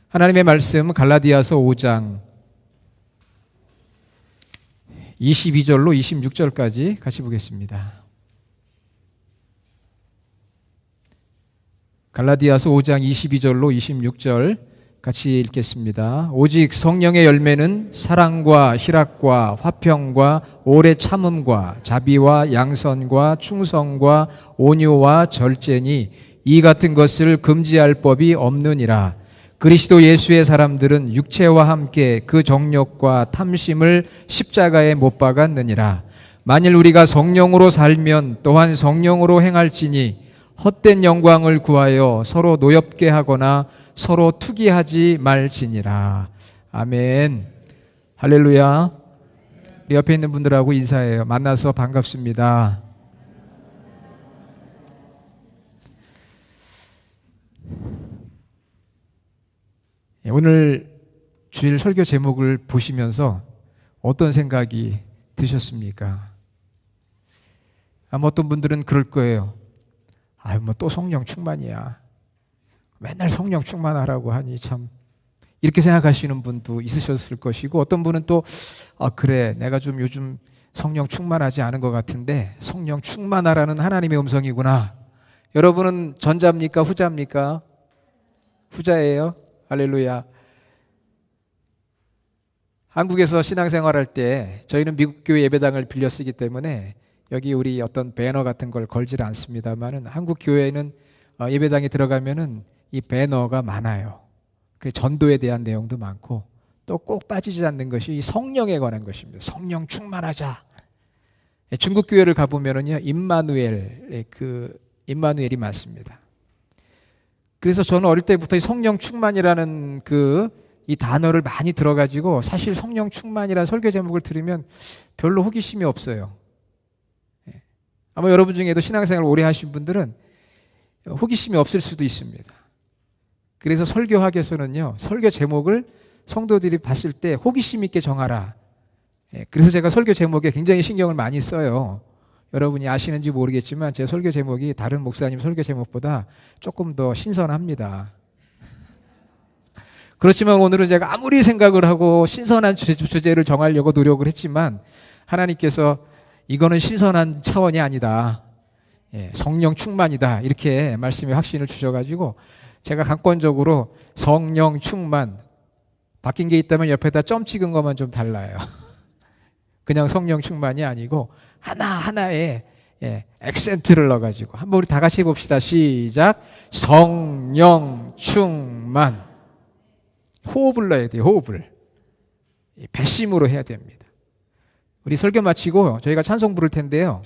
하나님의 말씀 갈라디아서 5장 22절로 26절까지 같이 보겠습니다. 갈라디아서 5장 22절로 26절 같이 읽겠습니다. 오직 성령의 열매는 사랑과 희락과 화평과 오래 참음과 자비와 양선과 충성과 온유와 절제니 이 같은 것을 금지할 법이 없느니라. 그리스도 예수의 사람들은 육체와 함께 그 정욕과 탐심을 십자가에 못 박았느니라. 만일 우리가 성령으로 살면 또한 성령으로 행할지니 헛된 영광을 구하여 서로 노엽게 하거나 서로 투기하지 말지니라. 아멘. 할렐루야. 우리 옆에 있는 분들하고 인사해요. 만나서 반갑습니다. 오늘 주일 설교 제목을 보시면서 어떤 생각이 드셨습니까? 아마 어떤 분들은 그럴 거예요. 뭐 또 성령 충만이야. 맨날 성령 충만하라고 하니 참, 이렇게 생각하시는 분도 있으셨을 것이고, 어떤 분은 또 그래, 내가 좀 요즘 성령 충만하지 않은 것 같은데 성령 충만하라는 하나님의 음성이구나. 여러분은 전자입니까? 후자입니까? 후자예요. 할렐루야. 한국에서 신앙생활할 때 저희는 미국 교회 예배당을 빌려 쓰기 때문에 여기 우리 어떤 배너 같은 걸 걸질 않습니다만은, 한국 교회는 예배당에 들어가면은 이 배너가 많아요. 그 전도에 대한 내용도 많고, 또 꼭 빠지지 않는 것이 이 성령에 관한 것입니다. 성령 충만하자. 중국 교회를 가보면은요, 임마누엘이 많습니다. 그래서 저는 어릴 때부터 이 성령 충만이라는 이 단어를 많이 들어가지고, 사실 성령 충만이라는 설교 제목을 들으면 별로 호기심이 없어요. 아마 여러분 중에도 신앙생활 오래 하신 분들은 호기심이 없을 수도 있습니다. 그래서 설교학에서는요, 설교 제목을 성도들이 봤을 때 호기심 있게 정하라. 그래서 제가 설교 제목에 굉장히 신경을 많이 써요. 여러분이 아시는지 모르겠지만 제 설교 제목이 다른 목사님 설교 제목보다 조금 더 신선합니다. 그렇지만 오늘은 제가 아무리 생각을 하고 신선한 주제를 정하려고 노력을 했지만, 하나님께서 이거는 신선한 차원이 아니다, 성령 충만이다, 이렇게 말씀의 확신을 주셔가지고 제가 강권적으로 성령 충만, 바뀐 게 있다면 옆에다 점 찍은 것만 좀 달라요. 그냥 성령 충만이 아니고 하나하나에 액센트를 넣어가지고 한번 우리 다 같이 해봅시다. 시작. 성령 충만. 호흡을 넣어야 돼요. 호흡을. 배심으로 해야 됩니다. 우리 설교 마치고 저희가 찬송 부를 텐데요,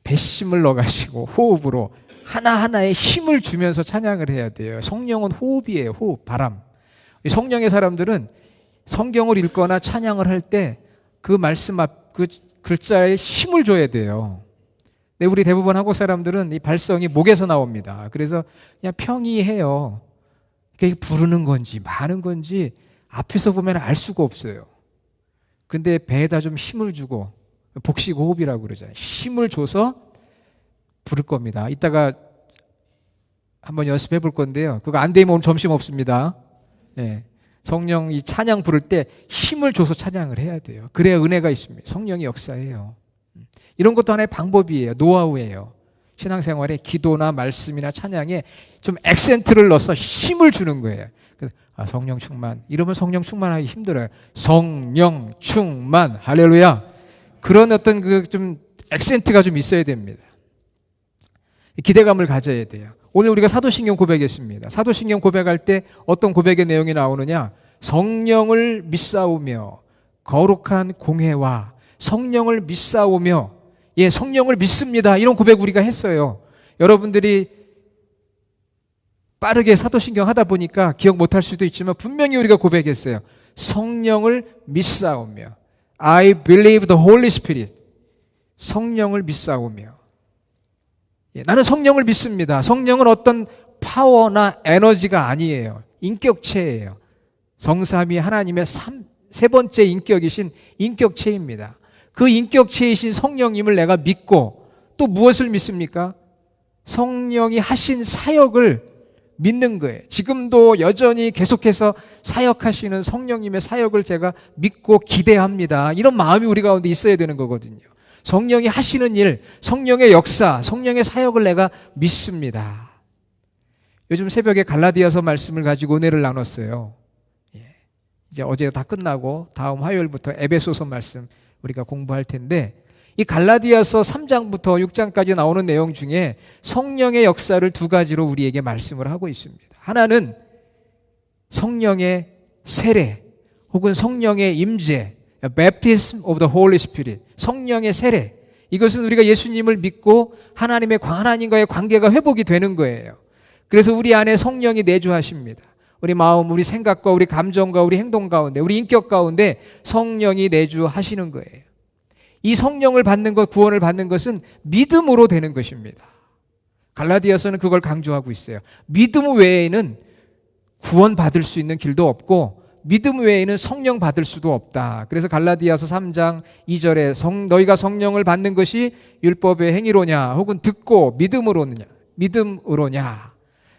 배심을 넣어가지고 호흡으로 하나하나에 힘을 주면서 찬양을 해야 돼요. 성령은 호흡이에요. 호흡, 바람. 성령의 사람들은 성경을 읽거나 찬양을 할 때 그 말씀 그 글자에 힘을 줘야 돼요. 근데 우리 대부분 한국 사람들은 이 발성이 목에서 나옵니다. 그래서 그냥 평이해요. 이게 부르는 건지 많은 건지 앞에서 보면 알 수가 없어요. 근데 배에다 좀 힘을 주고, 복식 호흡이라고 그러잖아요. 힘을 줘서 부를 겁니다. 이따가 한번 연습해 볼 건데요, 그거 안 되면 오늘 점심 없습니다. 성령 이 찬양 부를 때 힘을 줘서 찬양을 해야 돼요. 그래야 은혜가 있습니다. 성령이 역사해요. 이런 것도 하나의 방법이에요. 노하우예요. 신앙생활에 기도나 말씀이나 찬양에 좀 액센트를 넣어서 힘을 주는 거예요. 성령 충만. 이러면 성령 충만하기 힘들어요. 성령 충만. 할렐루야. 그런 어떤 좀 액센트가 좀 있어야 됩니다. 기대감을 가져야 돼요. 오늘 우리가 사도신경 고백했습니다. 사도신경 고백할 때 어떤 고백의 내용이 나오느냐? 성령을 믿사오며 거룩한 공회와 성령을 믿사오며, 성령을 믿습니다. 이런 고백 우리가 했어요. 여러분들이 빠르게 사도신경 하다 보니까 기억 못할 수도 있지만 분명히 우리가 고백했어요. 성령을 믿사오며, I believe the Holy Spirit. 성령을 믿사오며. 나는 성령을 믿습니다. 성령은 어떤 파워나 에너지가 아니에요. 인격체예요. 성삼위 하나님의 세 번째 인격이신 인격체입니다. 그 인격체이신 성령님을 내가 믿고 또 무엇을 믿습니까? 성령이 하신 사역을 믿는 거예요. 지금도 여전히 계속해서 사역하시는 성령님의 사역을 제가 믿고 기대합니다. 이런 마음이 우리 가운데 있어야 되는 거거든요. 성령이 하시는 일, 성령의 역사, 성령의 사역을 내가 믿습니다. 요즘 새벽에 갈라디아서 말씀을 가지고 은혜를 나눴어요. 이제 어제 다 끝나고 다음 화요일부터 에베소서 말씀 우리가 공부할 텐데, 이 갈라디아서 3장부터 6장까지 나오는 내용 중에 성령의 역사를 두 가지로 우리에게 말씀을 하고 있습니다. 하나는 성령의 세례 혹은 성령의 임재, Baptism of the Holy Spirit, 성령의 세례. 이것은 우리가 예수님을 믿고 하나님과의 관계가 회복이 되는 거예요. 그래서 우리 안에 성령이 내주하십니다. 우리 마음, 우리 생각과 우리 감정과 우리 행동 가운데, 우리 인격 가운데 성령이 내주하시는 거예요. 이 성령을 받는 것, 구원을 받는 것은 믿음으로 되는 것입니다. 갈라디아서는 그걸 강조하고 있어요. 믿음 외에는 구원 받을 수 있는 길도 없고 믿음 외에는 성령 받을 수도 없다. 그래서 갈라디아서 3장 2절에 너희가 성령을 받는 것이 율법의 행위로냐 혹은 듣고 믿음으로냐.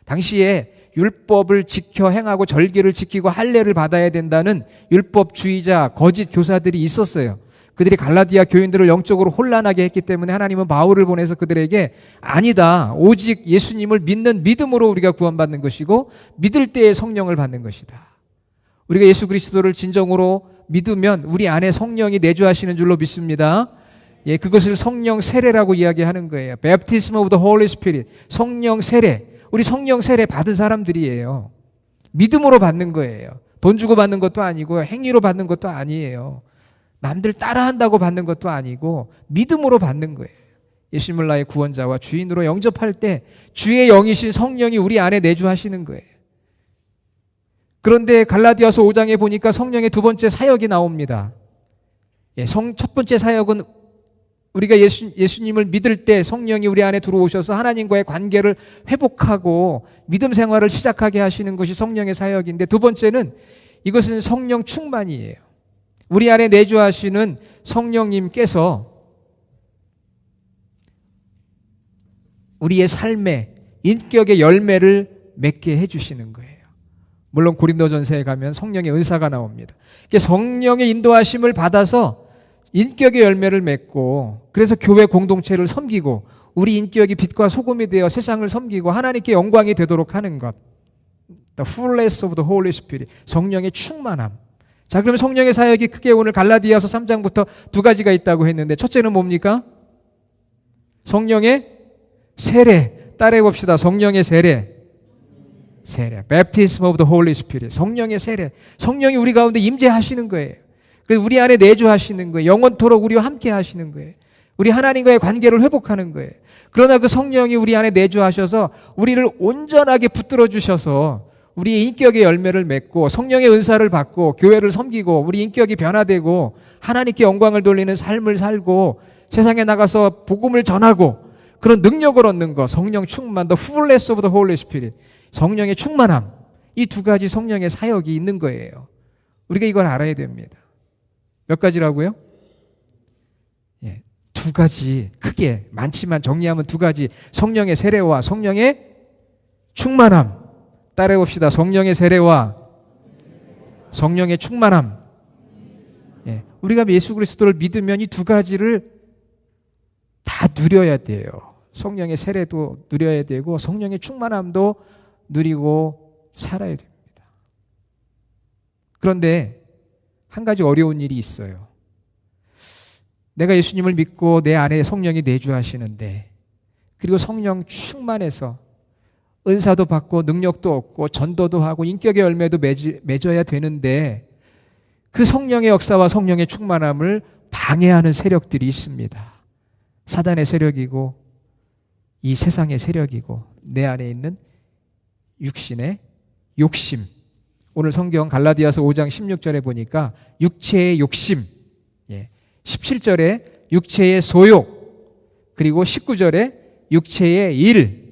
당시에 율법을 지켜 행하고 절기를 지키고 할례를 받아야 된다는 율법주의자 거짓 교사들이 있었어요. 그들이 갈라디아 교인들을 영적으로 혼란하게 했기 때문에 하나님은 바울을 보내서 그들에게 아니다, 오직 예수님을 믿는 믿음으로 우리가 구원받는 것이고 믿을 때에 성령을 받는 것이다. 우리가 예수 그리스도를 진정으로 믿으면 우리 안에 성령이 내주하시는 줄로 믿습니다. 예, 그것을 성령 세례라고 이야기하는 거예요. Baptism of the Holy Spirit, 성령 세례. 우리 성령 세례 받은 사람들이에요. 믿음으로 받는 거예요. 돈 주고 받는 것도 아니고 행위로 받는 것도 아니에요. 남들 따라한다고 받는 것도 아니고 믿음으로 받는 거예요. 예수님을 나의 구원자와 주인으로 영접할 때 주의 영이신 성령이 우리 안에 내주하시는 거예요. 그런데 갈라디아서 5장에 보니까 성령의 두 번째 사역이 나옵니다. 첫 번째 사역은 우리가 예수님을 믿을 때 성령이 우리 안에 들어오셔서 하나님과의 관계를 회복하고 믿음 생활을 시작하게 하시는 것이 성령의 사역인데, 두 번째는 이것은 성령 충만이에요. 우리 안에 내주하시는 성령님께서 우리의 삶에 인격의 열매를 맺게 해주시는 거예요. 물론 고린도전서에 가면 성령의 은사가 나옵니다. 성령의 인도하심을 받아서 인격의 열매를 맺고, 그래서 교회 공동체를 섬기고 우리 인격이 빛과 소금이 되어 세상을 섬기고 하나님께 영광이 되도록 하는 것. The fullness of the Holy Spirit, 성령의 충만함. 자, 그러면 성령의 사역이 크게 오늘 갈라디아서 3장부터 두 가지가 있다고 했는데, 첫째는 뭡니까? 성령의 세례. 따라해 봅시다. 성령의 세례. Baptism of the Holy Spirit, 성령의 세례. 성령이 우리 가운데 임재하시는 거예요. 그래서 우리 안에 내주하시는 거예요. 영원토록 우리와 함께 하시는 거예요. 우리 하나님과의 관계를 회복하는 거예요. 그러나 그 성령이 우리 안에 내주하셔서 우리를 온전하게 붙들어 주셔서 우리의 인격의 열매를 맺고 성령의 은사를 받고 교회를 섬기고 우리 인격이 변화되고 하나님께 영광을 돌리는 삶을 살고 세상에 나가서 복음을 전하고 그런 능력을 얻는 것, 성령 충만, the fullness of the Holy Spirit, 성령의 충만함. 이 두 가지 성령의 사역이 있는 거예요. 우리가 이걸 알아야 됩니다. 몇 가지라고요? 예, 두 가지, 크게 많지만 정리하면 두 가지. 성령의 세례와 성령의 충만함. 따라해 봅시다. 성령의 세례와 성령의 충만함. 예, 우리가 예수 그리스도를 믿으면 이 두 가지를 다 누려야 돼요. 성령의 세례도 누려야 되고 성령의 충만함도 누리고 살아야 됩니다. 그런데 한 가지 어려운 일이 있어요. 내가 예수님을 믿고 내 안에 성령이 내주하시는데, 그리고 성령 충만해서 은사도 받고 능력도 얻고 전도도 하고 인격의 열매도 맺어야 되는데, 그 성령의 역사와 성령의 충만함을 방해하는 세력들이 있습니다. 사단의 세력이고 이 세상의 세력이고 내 안에 있는 육신의 욕심. 오늘 성경 갈라디아서 5장 16절에 보니까 육체의 욕심, 17절에 육체의 소욕, 그리고 19절에 육체의 일.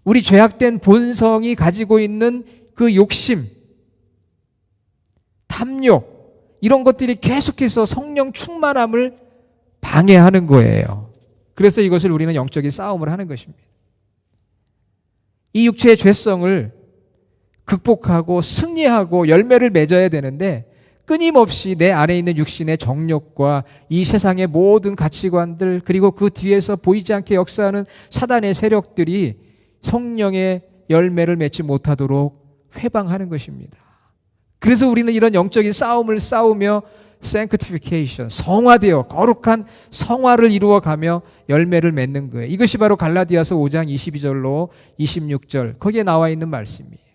우리 죄악된 본성이 가지고 있는 그 욕심, 탐욕, 이런 것들이 계속해서 성령 충만함을 방해하는 거예요. 그래서 이것을 우리는 영적인 싸움을 하는 것입니다. 이 육체의 죄성을 극복하고 승리하고 열매를 맺어야 되는데 끊임없이 내 안에 있는 육신의 정욕과 이 세상의 모든 가치관들 그리고 그 뒤에서 보이지 않게 역사하는 사단의 세력들이 성령의 열매를 맺지 못하도록 회방하는 것입니다. 그래서 우리는 이런 영적인 싸움을 싸우며 sanctification, 성화되어 거룩한 성화를 이루어가며 열매를 맺는 거예요. 이것이 바로 갈라디아서 5장 22절로 26절 거기에 나와 있는 말씀이에요.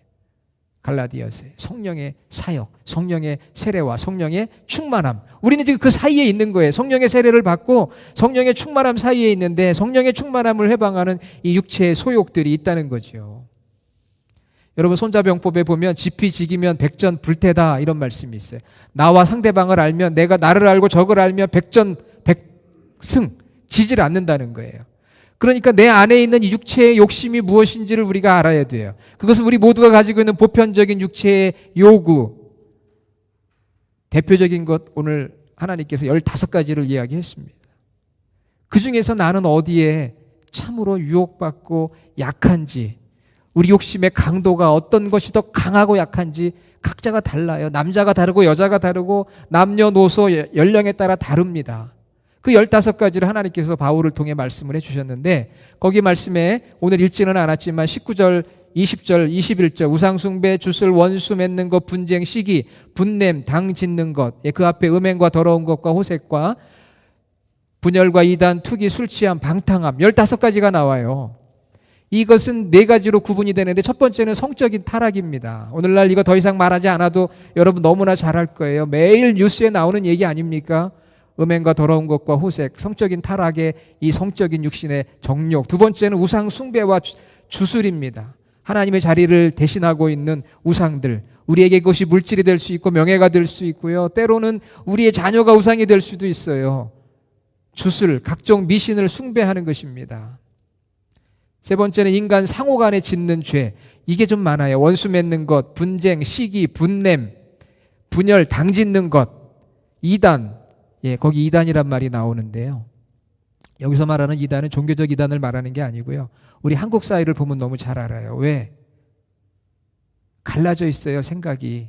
갈라디아서 성령의 사역, 성령의 세례와 성령의 충만함. 우리는 지금 그 사이에 있는 거예요. 성령의 세례를 받고 성령의 충만함 사이에 있는데 성령의 충만함을 해방하는 이 육체의 소욕들이 있다는 거죠. 여러분 손자병법에 보면 지피지기면 백전불태다 이런 말씀이 있어요. 나와 상대방을 알면 내가 나를 알고 적을 알면 백전백승 지질 않는다는 거예요. 그러니까 내 안에 있는 이 육체의 욕심이 무엇인지를 우리가 알아야 돼요. 그것은 우리 모두가 가지고 있는 보편적인 육체의 요구. 대표적인 것 오늘 하나님께서 15가지를 이야기했습니다. 그 중에서 나는 어디에 참으로 유혹받고 약한지, 우리 욕심의 강도가 어떤 것이 더 강하고 약한지 각자가 달라요. 남자가 다르고 여자가 다르고 남녀노소 연령에 따라 다릅니다. 그 15가지를 하나님께서 바울을 통해 말씀을 해주셨는데 거기 말씀에 오늘 읽지는 않았지만 19절, 20절, 21절 우상숭배, 주술, 원수 맺는 것, 분쟁, 시기, 분냄, 당 짓는 것, 그 앞에 음행과 더러운 것과 호색과 분열과 이단, 투기, 술 취함, 방탕함 15가지가 나와요. 이것은 4가지로 구분이 되는데 첫 번째는 성적인 타락입니다. 오늘날 이거 더 이상 말하지 않아도 여러분 너무나 잘 알 거예요. 매일 뉴스에 나오는 얘기 아닙니까? 음행과 더러운 것과 호색, 성적인 타락의 이 성적인 육신의 정욕. 두 번째는 우상 숭배와 주술입니다. 하나님의 자리를 대신하고 있는 우상들. 우리에게 그것이 물질이 될 수 있고 명예가 될 수 있고요. 때로는 우리의 자녀가 우상이 될 수도 있어요. 주술, 각종 미신을 숭배하는 것입니다. 세 번째는 인간 상호 간에 짓는 죄. 이게 좀 많아요. 원수 맺는 것, 분쟁, 시기, 분냄, 분열, 당 짓는 것, 이단. 거기 이단이란 말이 나오는데요. 여기서 말하는 이단은 종교적 이단을 말하는 게 아니고요. 우리 한국 사회를 보면 너무 잘 알아요. 왜? 갈라져 있어요, 생각이.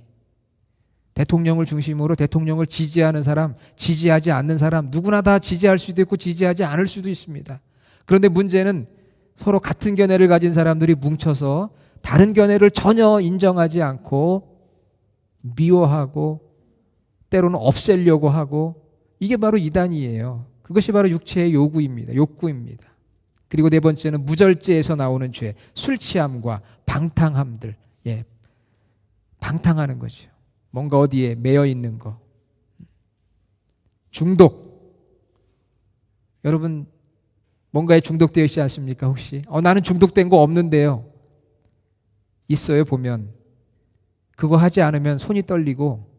대통령을 중심으로 대통령을 지지하는 사람, 지지하지 않는 사람, 누구나 다 지지할 수도 있고 지지하지 않을 수도 있습니다. 그런데 문제는 서로 같은 견해를 가진 사람들이 뭉쳐서 다른 견해를 전혀 인정하지 않고 미워하고 때로는 없애려고 하고 이게 바로 이단이에요. 그것이 바로 육체의 욕구입니다. 그리고 네 번째는 무절제에서 나오는 죄, 술 취함과 방탕함들. 방탕하는 거죠. 뭔가 어디에 매여 있는 거. 중독. 여러분 뭔가에 중독되어 있지 않습니까 혹시? 나는 중독된 거 없는데요. 있어요 보면. 그거 하지 않으면 손이 떨리고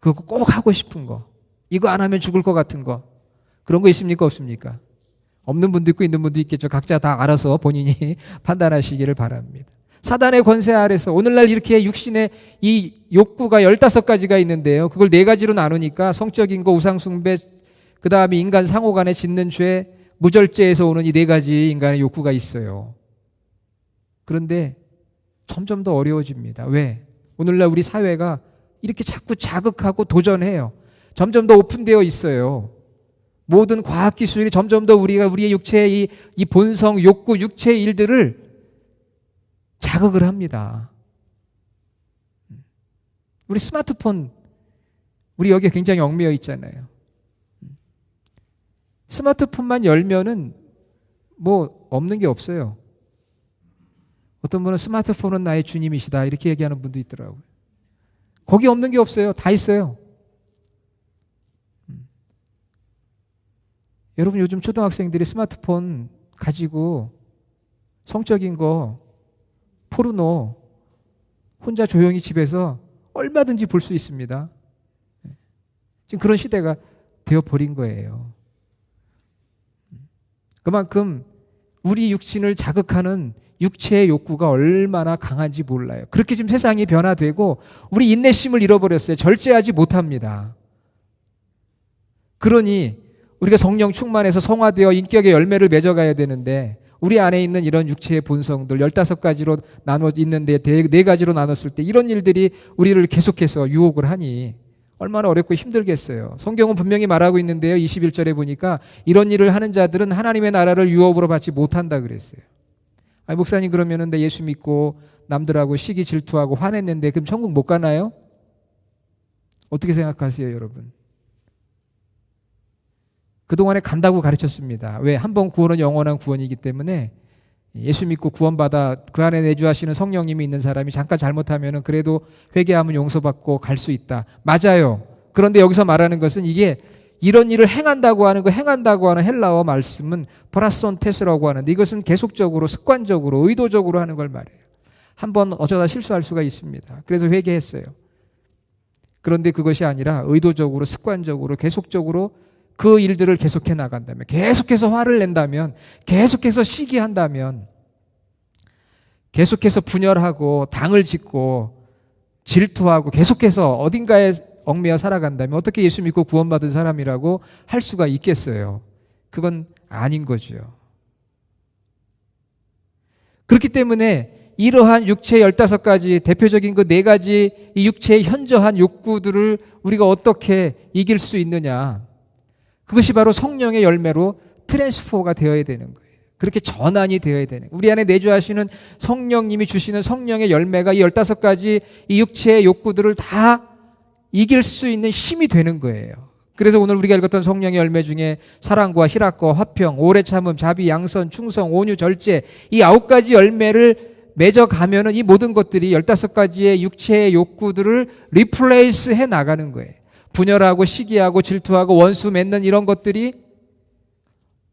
그거 꼭 하고 싶은 거. 이거 안 하면 죽을 것 같은 거. 그런 거 있습니까 없습니까? 없는 분도 있고 있는 분도 있겠죠. 각자 다 알아서 본인이 판단하시기를 바랍니다. 사단의 권세 아래서 오늘날 이렇게 육신의 이 욕구가 15가지가 있는데요. 그걸 4가지로 나누니까 성적인 거, 우상숭배, 그 다음에 인간 상호 간에 짓는 죄, 무절제에서 오는 이 4가지 인간의 욕구가 있어요. 그런데 점점 더 어려워집니다. 왜? 오늘날 우리 사회가 이렇게 자꾸 자극하고 도전해요. 점점 더 오픈되어 있어요. 모든 과학기술이 점점 더 우리의 육체의 이 본성, 욕구, 육체의 일들을 자극을 합니다. 우리 스마트폰, 우리 여기에 굉장히 얽매여 있잖아요. 스마트폰만 열면은 뭐 없는 게 없어요. 어떤 분은 스마트폰은 나의 주님이시다 이렇게 얘기하는 분도 있더라고요. 거기 없는 게 없어요. 다 있어요. 여러분 요즘 초등학생들이 스마트폰 가지고 성적인 거, 포르노 혼자 조용히 집에서 얼마든지 볼 수 있습니다. 지금 그런 시대가 되어버린 거예요. 그만큼 우리 육신을 자극하는 육체의 욕구가 얼마나 강한지 몰라요. 그렇게 지금 세상이 변화되고 우리 인내심을 잃어버렸어요. 절제하지 못합니다. 그러니 우리가 성령 충만해서 성화되어 인격의 열매를 맺어가야 되는데 우리 안에 있는 이런 육체의 본성들 15가지로 나눠 있는데 네 가지로 나눴을 때 이런 일들이 우리를 계속해서 유혹을 하니 얼마나 어렵고 힘들겠어요. 성경은 분명히 말하고 있는데요. 21절에 보니까 이런 일을 하는 자들은 하나님의 나라를 유업으로 받지 못한다 그랬어요. 아니, 목사님 그러면은 내 예수 믿고 남들하고 시기 질투하고 화냈는데 그럼 천국 못 가나요? 어떻게 생각하세요, 여러분? 그동안에 간다고 가르쳤습니다. 왜? 한 번 구원은 영원한 구원이기 때문에 예수 믿고 구원받아 그 안에 내주하시는 성령님이 있는 사람이 잠깐 잘못하면은 그래도 회개하면 용서받고 갈 수 있다. 맞아요. 그런데 여기서 말하는 것은 이게 이런 일을 행한다고 하는 헬라어 말씀은 브라손테스라고 하는데 이것은 계속적으로 습관적으로 의도적으로 하는 걸 말해요. 한번 어쩌다 실수할 수가 있습니다. 그래서 회개했어요. 그런데 그것이 아니라 의도적으로 습관적으로 계속적으로 그 일들을 계속해 나간다면, 계속해서 화를 낸다면, 계속해서 시기한다면, 계속해서 분열하고 당을 짓고 질투하고 계속해서 어딘가에 얽매여 살아간다면 어떻게 예수 믿고 구원받은 사람이라고 할 수가 있겠어요? 그건 아닌 거죠. 그렇기 때문에 이러한 육체의 15가지 대표적인 그 4가지 이 육체의 현저한 욕구들을 우리가 어떻게 이길 수 있느냐? 그것이 바로 성령의 열매로 트랜스포가 되어야 되는 거예요. 그렇게 전환이 되어야 되는 거예요. 우리 안에 내주하시는 성령님이 주시는 성령의 열매가 이 15가지 이 육체의 욕구들을 다 이길 수 있는 힘이 되는 거예요. 그래서 오늘 우리가 읽었던 성령의 열매 중에 사랑과 희락과 화평, 오래 참음, 자비, 양선, 충성, 온유, 절제 이 9가지 열매를 맺어가면은 이 모든 것들이 15가지의 육체의 욕구들을 리플레이스 해 나가는 거예요. 분열하고 시기하고 질투하고 원수 맺는 이런 것들이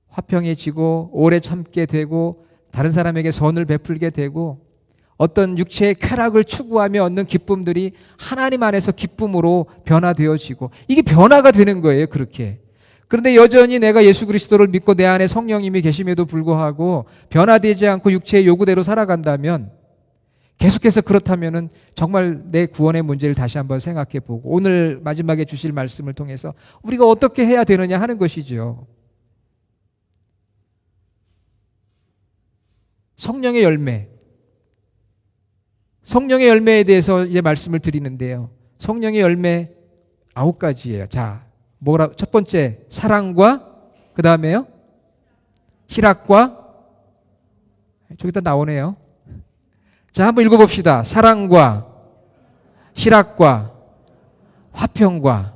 화평해지고 오래 참게 되고 다른 사람에게 선을 베풀게 되고 어떤 육체의 쾌락을 추구하며 얻는 기쁨들이 하나님 안에서 기쁨으로 변화되어지고 이게 변화가 되는 거예요. 그렇게. 그런데 여전히 내가 예수 그리스도를 믿고 내 안에 성령님이 계심에도 불구하고 변화되지 않고 육체의 요구대로 살아간다면 계속해서 그렇다면은 정말 내 구원의 문제를 다시 한번 생각해 보고 오늘 마지막에 주실 말씀을 통해서 우리가 어떻게 해야 되느냐 하는 것이죠. 성령의 열매. 성령의 열매에 대해서 이제 말씀을 드리는데요. 성령의 열매 9가지예요. 자, 첫 번째 사랑과 그 다음에요 희락과 저기다 나오네요. 자, 한번 읽어봅시다. 사랑과 희락과 화평과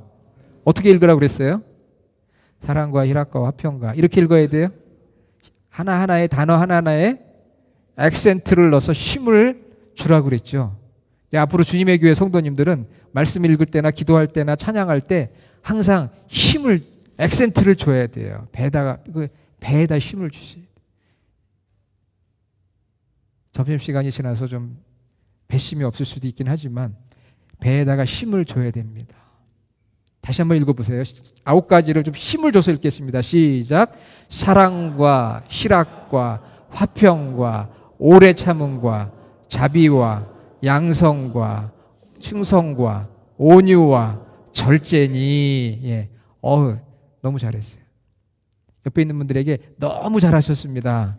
어떻게 읽으라고 그랬어요? 사랑과 희락과 화평과 이렇게 읽어야 돼요. 하나하나의 단어 하나하나에 액센트를 넣어서 힘을 주라고 그랬죠. 앞으로 주님의 교회 성도님들은 말씀 읽을 때나 기도할 때나 찬양할 때 항상 힘을 액센트를 줘야 돼요. 배에다 힘을 주세요. 점심시간이 지나서 좀 배심이 없을 수도 있긴 하지만 배에다가 힘을 줘야 됩니다. 다시 한번 읽어보세요. 9가지를 좀 힘을 줘서 읽겠습니다. 시작. 사랑과 희락과 화평과 오래 참음과 자비와 양성과 충성과 온유와 절제니. 예. 너무 잘했어요. 옆에 있는 분들에게 너무 잘하셨습니다.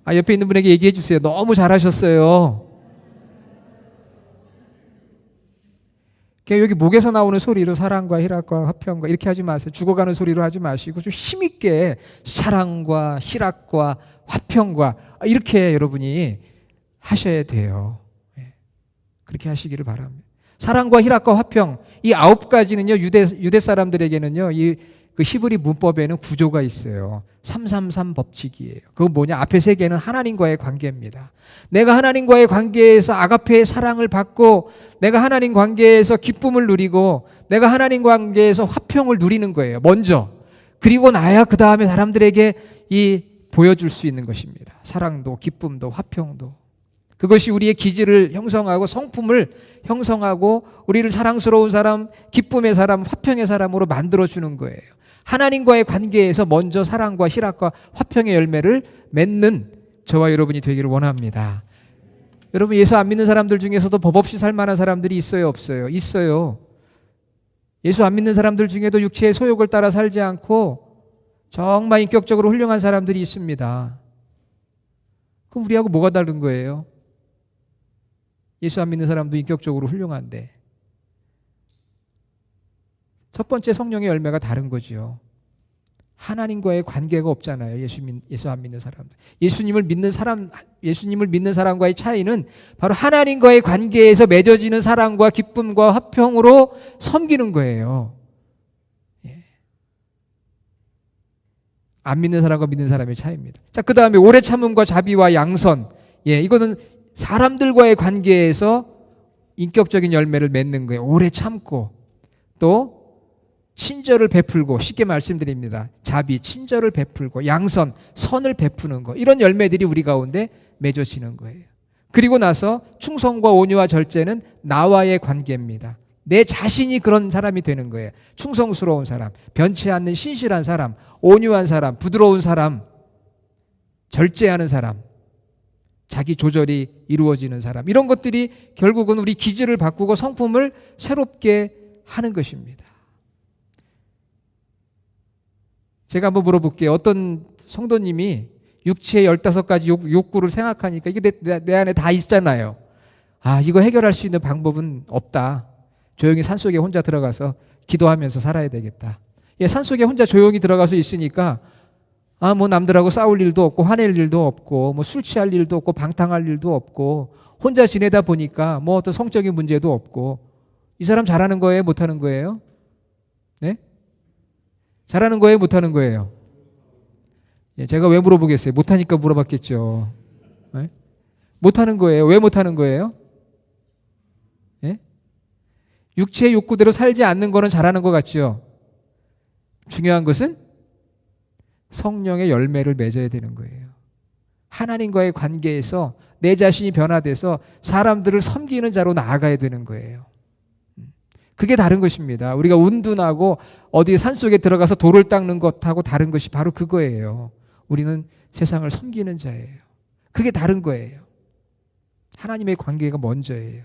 옆에 있는 분에게 얘기해 주세요. 너무 잘하셨어요. 여기 목에서 나오는 소리로 사랑과 희락과 화평과 이렇게 하지 마세요. 죽어가는 소리로 하지 마시고 좀 힘있게 사랑과 희락과 화평과 이렇게 여러분이 하셔야 돼요. 그렇게 하시기를 바랍니다. 사랑과 희락과 화평 이 9가지는요 유대 사람들에게는요 그 히브리 문법에는 구조가 있어요. 333 법칙이에요. 그건 뭐냐? 앞에 3개는 하나님과의 관계입니다. 내가 하나님과의 관계에서 아가페의 사랑을 받고 내가 하나님 관계에서 기쁨을 누리고 내가 하나님 관계에서 화평을 누리는 거예요. 먼저. 그리고 나야 그 다음에 사람들에게 보여줄 수 있는 것입니다. 사랑도 기쁨도 화평도. 그것이 우리의 기질을 형성하고 성품을 형성하고 우리를 사랑스러운 사람, 기쁨의 사람, 화평의 사람으로 만들어주는 거예요. 하나님과의 관계에서 먼저 사랑과 희락과 화평의 열매를 맺는 저와 여러분이 되기를 원합니다. 여러분 예수 안 믿는 사람들 중에서도 법 없이 살 만한 사람들이 있어요, 없어요? 있어요. 예수 안 믿는 사람들 중에도 육체의 소욕을 따라 살지 않고 정말 인격적으로 훌륭한 사람들이 있습니다. 그럼 우리하고 뭐가 다른 거예요? 예수 안 믿는 사람도 인격적으로 훌륭한데. 첫 번째 성령의 열매가 다른 거죠. 하나님과의 관계가 없잖아요. 예수 안 믿는 사람들. 예수님을 믿는 사람과의 차이는 바로 하나님과의 관계에서 맺어지는 사랑과 기쁨과 화평으로 섬기는 거예요. 예. 안 믿는 사람과 믿는 사람의 차이입니다. 자, 그 다음에 오래 참음과 자비와 양선. 예, 이거는 사람들과의 관계에서 인격적인 열매를 맺는 거예요. 오래 참고 또 친절을 베풀고, 쉽게 말씀드립니다. 자비, 친절을 베풀고, 양선, 선을 베푸는 거, 이런 열매들이 우리 가운데 맺어지는 거예요. 그리고 나서 충성과 온유와 절제는 나와의 관계입니다. 내 자신이 그런 사람이 되는 거예요. 충성스러운 사람, 변치 않는 신실한 사람, 온유한 사람, 부드러운 사람, 절제하는 사람, 자기 조절이 이루어지는 사람, 이런 것들이 결국은 우리 기질을 바꾸고 성품을 새롭게 하는 것입니다. 제가 한번 물어볼게요. 어떤 성도님이 육체의 15가지 욕구를 생각하니까 이게 내 안에 다 있잖아요. 아, 이거 해결할 수 있는 방법은 없다. 조용히 산속에 혼자 들어가서 기도하면서 살아야 되겠다. 예, 산속에 혼자 조용히 들어가서 있으니까 뭐 남들하고 싸울 일도 없고 화낼 일도 없고 뭐 술 취할 일도 없고 방탕할 일도 없고 혼자 지내다 보니까 뭐 어떤 성적인 문제도 없고. 이 사람 잘하는 거예요? 못하는 거예요? 네? 잘하는 거예요? 못하는 거예요? 예, 제가 왜 물어보겠어요? 못하니까 물어봤겠죠. 네? 못하는 거예요. 왜 못하는 거예요? 예? 육체의 욕구대로 살지 않는 거는 잘하는 것 같죠? 중요한 것은 성령의 열매를 맺어야 되는 거예요. 하나님과의 관계에서 내 자신이 변화돼서 사람들을 섬기는 자로 나아가야 되는 거예요. 그게 다른 것입니다. 우리가 운둔하고 어디 산속에 들어가서 돌을 닦는 것하고 다른 것이 바로 그거예요. 우리는 세상을 섬기는 자예요. 그게 다른 거예요. 하나님의 관계가 먼저예요.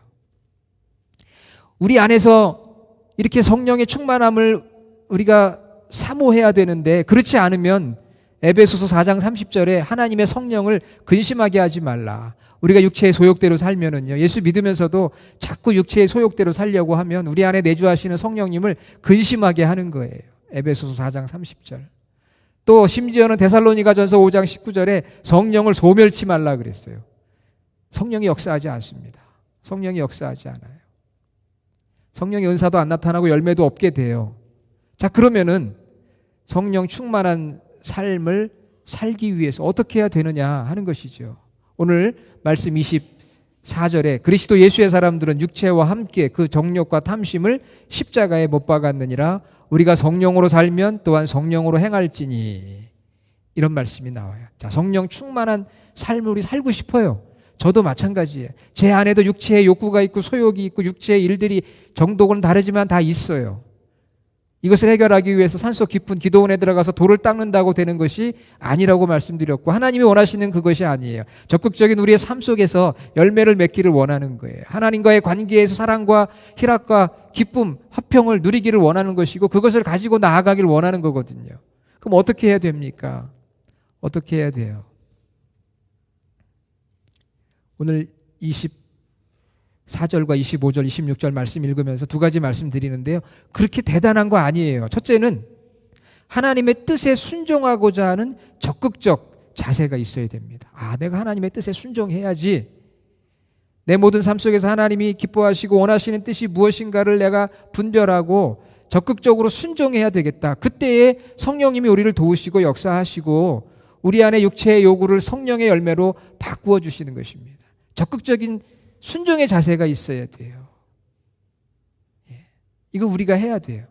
우리 안에서 이렇게 성령의 충만함을 우리가 사모해야 되는데, 그렇지 않으면 에베소서 4장 30절에 하나님의 성령을 근심하게 하지 말라. 우리가 육체의 소욕대로 살면은요, 예수 믿으면서도 자꾸 육체의 소욕대로 살려고 하면 우리 안에 내주하시는 성령님을 근심하게 하는 거예요. 에베소서 4장 30절. 또 심지어는 데살로니가전서 5장 19절에 성령을 소멸치 말라 그랬어요. 성령이 역사하지 않습니다. 성령이 역사하지 않아요. 성령의 은사도 안 나타나고 열매도 없게 돼요. 자, 그러면은 성령 충만한 삶을 살기 위해서 어떻게 해야 되느냐 하는 것이죠. 오늘 말씀 24절에 그리스도 예수의 사람들은 육체와 함께 그 정욕과 탐심을 십자가에 못 박았느니라. 우리가 성령으로 살면 또한 성령으로 행할지니. 이런 말씀이 나와요. 자, 성령 충만한 삶을 우리 살고 싶어요. 저도 마찬가지예요. 제 안에도 육체의 욕구가 있고 소욕이 있고 육체의 일들이 정도는 다르지만 다 있어요. 이것을 해결하기 위해서 산속 깊은 기도원에 들어가서 돌을 닦는다고 되는 것이 아니라고 말씀드렸고, 하나님이 원하시는 그것이 아니에요. 적극적인 우리의 삶 속에서 열매를 맺기를 원하는 거예요. 하나님과의 관계에서 사랑과 희락과 기쁨, 화평을 누리기를 원하는 것이고, 그것을 가지고 나아가기를 원하는 거거든요. 그럼 어떻게 해야 됩니까? 어떻게 해야 돼요? 오늘 24절과 25절, 26절 말씀 읽으면서 두 가지 말씀 드리는데요. 그렇게 대단한 거 아니에요. 첫째는 하나님의 뜻에 순종하고자 하는 적극적 자세가 있어야 됩니다. 아, 내가 하나님의 뜻에 순종해야지. 내 모든 삶 속에서 하나님이 기뻐하시고 원하시는 뜻이 무엇인가를 내가 분별하고 적극적으로 순종해야 되겠다. 그때에 성령님이 우리를 도우시고 역사하시고 우리 안에 육체의 요구를 성령의 열매로 바꾸어 주시는 것입니다. 적극적인 순종의 자세가 있어야 돼요. 예. 이거 우리가 해야 돼요.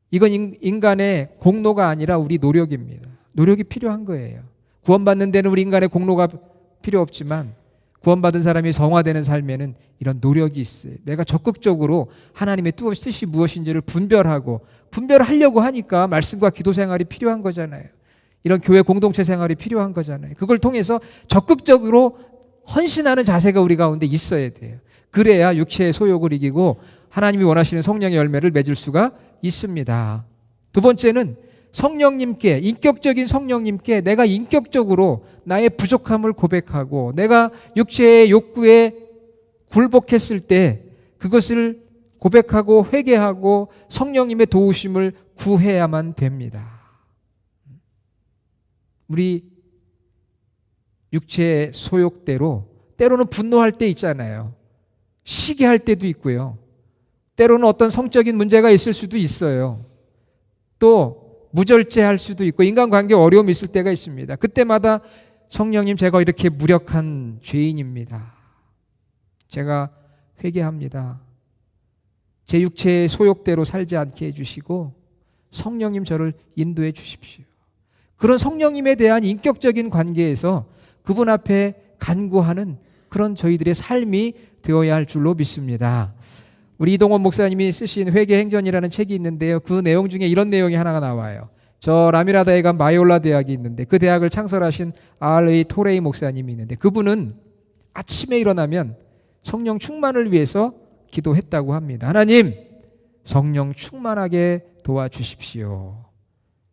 이건 인간의 공로가 아니라 우리 노력입니다. 노력이 필요한 거예요. 구원받는 데는 우리 인간의 공로가 필요 없지만 구원받은 사람이 성화되는 삶에는 이런 노력이 있어요. 내가 적극적으로 하나님의 뜻이 무엇인지를 분별하려고 하니까 말씀과 기도 생활이 필요한 거잖아요. 이런 교회 공동체 생활이 필요한 거잖아요. 그걸 통해서 적극적으로 헌신하는 자세가 우리 가운데 있어야 돼요. 그래야 육체의 소욕을 이기고 하나님이 원하시는 성령의 열매를 맺을 수가 있습니다. 두 번째는 성령님께, 인격적인 성령님께 내가 인격적으로 나의 부족함을 고백하고 내가 육체의 욕구에 굴복했을 때 그것을 고백하고 회개하고 성령님의 도우심을 구해야만 됩니다. 우리 육체의 소욕대로 때로는 분노할 때 있잖아요. 시기할 때도 있고요. 때로는 어떤 성적인 문제가 있을 수도 있어요. 또 무절제할 수도 있고 인간관계 어려움이 있을 때가 있습니다. 그때마다 성령님, 제가 이렇게 무력한 죄인입니다. 제가 회개합니다. 제 육체의 소욕대로 살지 않게 해주시고 성령님 저를 인도해 주십시오. 그런 성령님에 대한 인격적인 관계에서 그분 앞에 간구하는 그런 저희들의 삶이 되어야 할 줄로 믿습니다. 우리 이동원 목사님이 쓰신 회개행전이라는 책이 있는데요. 그 내용 중에 이런 내용이 하나가 나와요. 저 라미라다에 간 마이올라 대학이 있는데 그 대학을 창설하신 R.A. 토레이 목사님이 있는데 그분은 아침에 일어나면 성령 충만을 위해서 기도했다고 합니다. 하나님, 성령 충만하게 도와주십시오.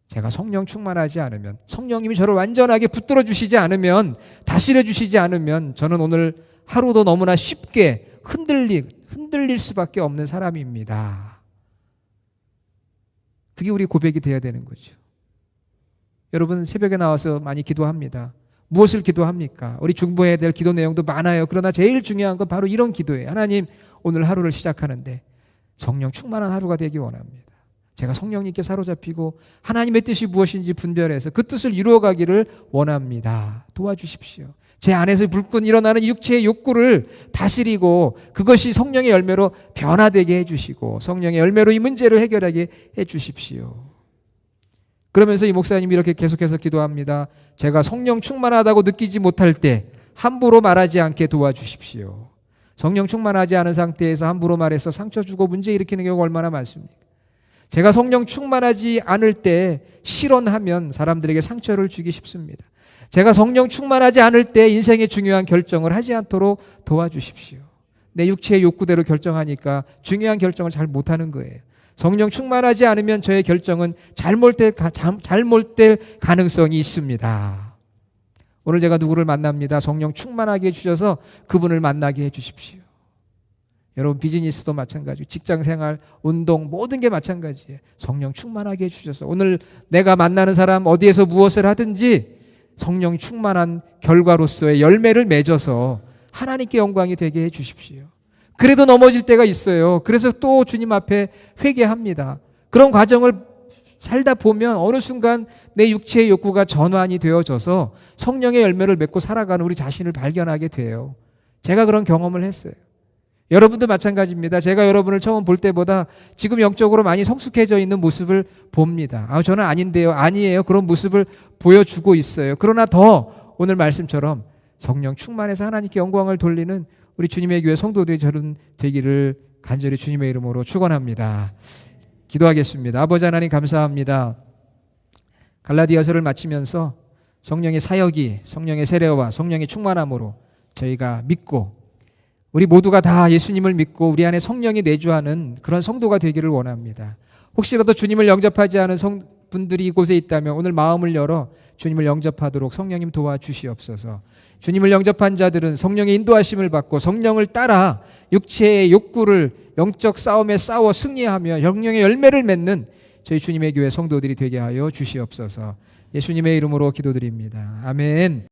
제가 성령 충만하지 않으면, 성령님이 저를 완전하게 붙들어 주시지 않으면, 다스려 주시지 않으면 저는 오늘 하루도 너무나 쉽게 흔들릴 수밖에 없는 사람입니다. 그게 우리 고백이 돼야 되는 거죠. 여러분 새벽에 나와서 많이 기도합니다. 무엇을 기도합니까? 우리 중보해야 될 기도 내용도 많아요. 그러나 제일 중요한 건 바로 이런 기도예요. 하나님, 오늘 하루를 시작하는데 성령 충만한 하루가 되기 원합니다. 제가 성령님께 사로잡히고 하나님의 뜻이 무엇인지 분별해서 그 뜻을 이루어가기를 원합니다. 도와주십시오. 제 안에서 불끈 일어나는 육체의 욕구를 다스리고 그것이 성령의 열매로 변화되게 해주시고 성령의 열매로 이 문제를 해결하게 해주십시오. 그러면서 이 목사님이 이렇게 계속해서 기도합니다. 제가 성령 충만하다고 느끼지 못할 때 함부로 말하지 않게 도와주십시오. 성령 충만하지 않은 상태에서 함부로 말해서 상처 주고 문제 일으키는 경우가 얼마나 많습니까? 제가 성령 충만하지 않을 때 실언하면 사람들에게 상처를 주기 쉽습니다. 제가 성령 충만하지 않을 때 인생의 중요한 결정을 하지 않도록 도와주십시오. 내 육체의 욕구대로 결정하니까 중요한 결정을 잘 못하는 거예요. 성령 충만하지 않으면 저의 결정은 잘못될 가능성이 있습니다. 오늘 제가 누구를 만납니다. 성령 충만하게 해주셔서 그분을 만나게 해주십시오. 여러분 비즈니스도 마찬가지고 직장생활, 운동 모든 게 마찬가지예요. 성령 충만하게 해주셔서 오늘 내가 만나는 사람 어디에서 무엇을 하든지 성령 충만한 결과로서의 열매를 맺어서 하나님께 영광이 되게 해주십시오. 그래도 넘어질 때가 있어요. 그래서 또 주님 앞에 회개합니다. 그런 과정을 살다 보면 어느 순간 내 육체의 욕구가 전환이 되어져서 성령의 열매를 맺고 살아가는 우리 자신을 발견하게 돼요. 제가 그런 경험을 했어요. 여러분도 마찬가지입니다. 제가 여러분을 처음 볼 때보다 지금 영적으로 많이 성숙해져 있는 모습을 봅니다. 저는 아닌데요. 아니에요. 그런 모습을 보여주고 있어요. 그러나 더 오늘 말씀처럼 성령 충만해서 하나님께 영광을 돌리는 우리 주님의 교회 성도들이 저는 되기를 간절히 주님의 이름으로 축원합니다. 기도하겠습니다. 아버지 하나님 감사합니다. 갈라디아서를 마치면서 성령의 사역이 성령의 세례와 성령의 충만함으로 저희가 믿고 우리 모두가 다 예수님을 믿고 우리 안에 성령이 내주하는 그런 성도가 되기를 원합니다. 혹시라도 주님을 영접하지 않은 분들이 이곳에 있다면 오늘 마음을 열어 주님을 영접하도록 성령님 도와주시옵소서. 주님을 영접한 자들은 성령의 인도하심을 받고 성령을 따라 육체의 욕구를 영적 싸움에 싸워 승리하며 성령의 열매를 맺는 저희 주님의 교회 성도들이 되게 하여 주시옵소서. 예수님의 이름으로 기도드립니다. 아멘.